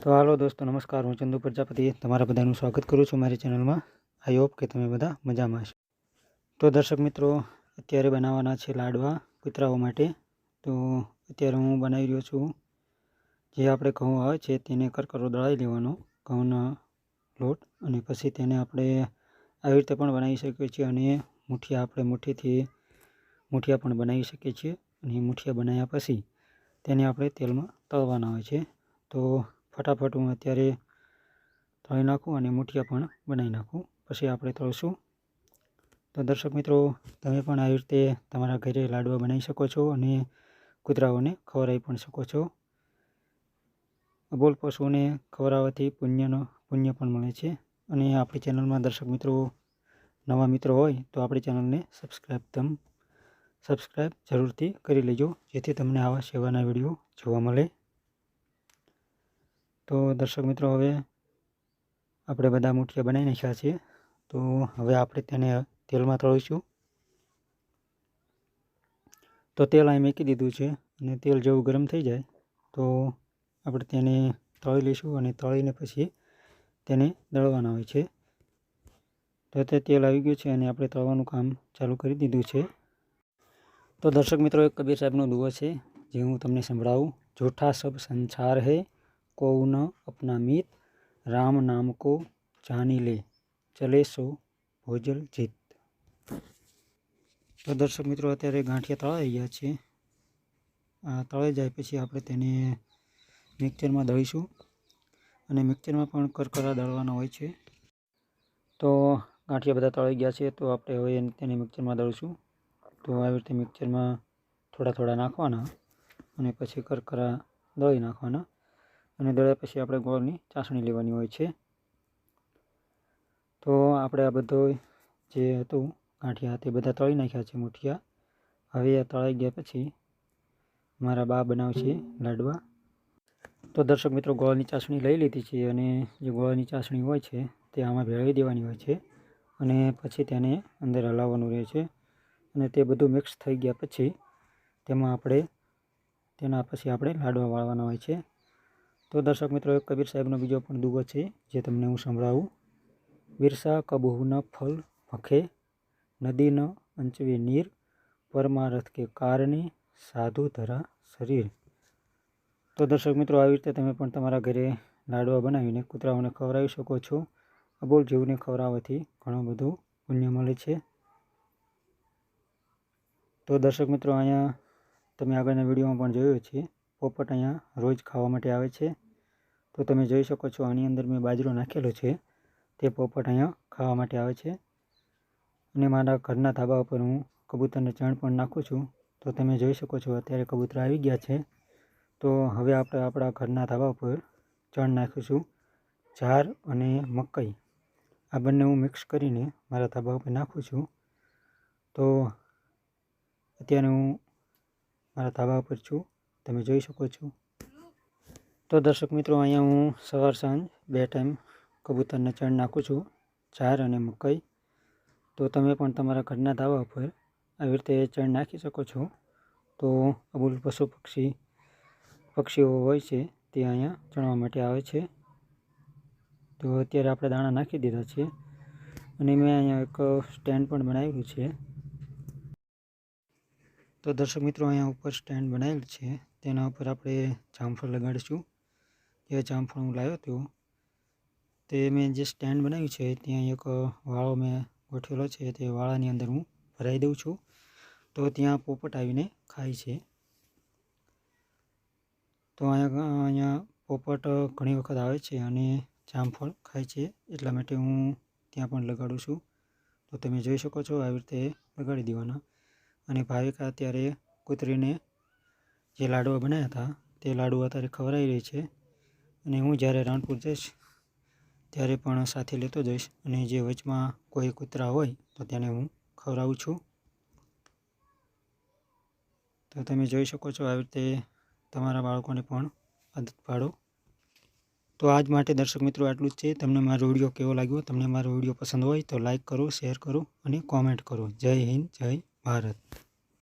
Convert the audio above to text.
तो हालो दोस्तों नमस्कार, हूँ चंदू प्रजापति तमारा बधाનું स्वागत करूँ छूँ मारी चेनल में। आई होप कि तमे बधा मजामां हशो। तो दर्शक मित्रों अत्यारे बनावाना छे लाडवा कूतराओ माटे। तो अत्यारे हूँ बनावी रह्यो छूँ जे आपणे घऊं आवे छे तेने करकरो दळावी लेवानो घऊंनो लोट अने पछी तेने आपणे આવી રીતે પણ બનાવી શકીએ છીએ અને મુઠિયા આપણે મુઠ્ઠીથી મુઠિયા પણ બનાવી શકીએ છીએ અને મુઠિયા બનાવ્યા પછી તેને આપણે તેલમાં તળવાના હોય છે। તો फटाफट हूँ अत्यारे तळी नाखूँ और मुठिया पण बनावी नाखूँ पछी आपणे तळशुं। तो दर्शक मित्रों तमे पण आ रीते तमारा घरे लाडवा बनावी शको छो अने कूतराओने खवरावी पण शको छो। अबोल पशुओने खवराववाथी पुण्य पण मळे छे। अने आपणी चेनल में दर्शक मित्रों नवा मित्रों होय तो आपणी चेनल ने सब्सक्राइब जरूरथी करी लेजो जेथी तमने आवा सेवाना विडियो जोवा मळे। तो दर्शक मित्रों हवे आपणे बधा मुठिया बनावी नाख्या छे। तो हवे आपणे तेने तेल में तळीशुं। तो तेल अहीं मूकी दीधुं छे अने तेल जेवुं गरम थई जाय तो आपणे तेने तळी लईशुं अने तळीने पछी तेने दळवाना होय छे। तो ते तेल आवी गयुं छे अने आपणे तळवानुं काम चालू करी दीधुं छे। तो दर्शक मित्रों एक कबीर साहेबनो दुओ छे जे हूँ तमने संभळावुं। झूठा सब संसार है कोऊ न अपना मीत राम नाम को जानी ले चले सो भोजल जीत। तो दर्शक मित्रों अत्यारे गांठिया तळाई गया छे। तळाई जाय पछी आपणे तेने मिक्सर में दळीशुं अने मिक्सर में पण करकरा दळवाना होय छे। तो गांठिया बधा तळाई गया छे तो आपणे हवे तेने मिक्सर में दळीशुं। तो આવી રીતે मिक्सर में थोड़ा थोड़ा नाखवाना अने पछी करकरा दळी नाखवाना अने दळ्या पछी आपणे गोळनी चासणी लेवानी होय छे। तो आपणे आ बधो जे हतुं गांठिया ते बधा तळी नाख्या छे मुठिया। हवे आ तळाई गया पछी मारा बा बनावशे लाडवा। तो दर्शक मित्रों गोळनी चासणी लई लीधी छे अने जे गोळनी चासणी होय छे ते आमां भेळवी देवानी होय छे अने पछी तेने अंदर हलाववानुं रहे छे अने ते बधुं मिक्स थई गया पछी तेमां आपणे तेना पछी आपणे लाडवा वाळवाना होय छे। तो दर्शक मित्रों एक कबीर साहेबनो बीजो पण दुगो छे जे तमने हूँ संभळावुं। विरसा कबहू न फल भखे नदी न अंचवे नीर परमारथ के कारणे साधु धरा शरीर। तो दर्शक मित्रों आ रीते तमे पण तमारा घरे लाडवा बनावीने कूतराओने खवरावी शको छो। अबोल जीवने खवराववाथी घणुं बधुं पुण्य मळे छे। तो दर्शक मित्रों अहींया तमे आगळना विडियोमां पण जोयुं छे पोपट अहींया रोज खावा माटे आवे छे। तो तमे जोई शको छो आनी अंदर मैं बाजरो नाखेलो छे ते पोपट अहींया खावा माटे आवे छे। अने मारा घरना धाबा पर हूँ कबूतरने चण पण नाखुं छुं। तो तमे जोई शको छो अत्यारे कबूतर आवी गया छे। तो हवे आपणे आपणा घरना धाबा पर चण नाखीशुं झार अने मकई आ बंने हूँ मिक्स करीने मारा धाबा पर नाखुं छुं। तो अत्यारे हूँ मारा धाबा पर छुं तमे जोई शको छो। तो दर्शक मित्रों अहींया हूँ सवार सांज बे टाइम कबूतरने चण नाखुं छुं झार अने मकई। तो तमे पण तमारा घरना धाबा पर આવી રીતે ચણ નાખી શકો છો। તો અબોલ પશુ પક્ષીઓ હોય છે તે અહીંયા ચણવા માટે આવે છે। તો અત્યારે આપણે દાણા નાખી દીધા છે અને મેં અહીંયા એક સ્ટેન્ડ પણ બનાવેલું છે। તો દર્શક મિત્રો અહીંયા ઉપર સ્ટેન્ડ બનાવેલું છે તેના ઉપર આપણે જામફળ લગાડીશું। જે જામફળ હું લાવ્યો હતો તે મેં જે સ્ટેન્ડ બનાવ્યું છે ત્યાં એક વાળો મેં ગોઠવેલો છે તે વાળાની અંદર હું ભરાઈ દઉં છું। तो ત્યાં પોપટ આવીને ખાય છે। તો અહીંયા પોપટ ઘણી વખત આવે છે અને જામફળ ખાય છે એટલા માટે હું ત્યાં પણ લગાડું છું। તો તમે જોઈ શકો છો આવી રીતે લગાડી દેવાના। અને ભાવિકા અત્યારે કૂતરીને જે લાડવા બનાવ્યા હતા તે લાડવા અત્યારે ખવડાવી રહી છે અને હું જ્યારે રાણપુર જઈશ ત્યારે પણ સાથે લેતો જઈશ અને જે વચમાં કોઈ કૂતરા હોય તો તેને હું ખવડાવું છું। तो तमे जोई शको छो आ रीते तमारा बाळकोने पण आदत पाडो। तो आज माटे दर्शक मित्रों आटलुं ज छे। तमने मारो विडियो केवो लाग्यो? तमने मारो विडियो पसंद होय तो लाइक करो, शेर करो अने कॉमेंट करो। जय हिंद, जय भारत।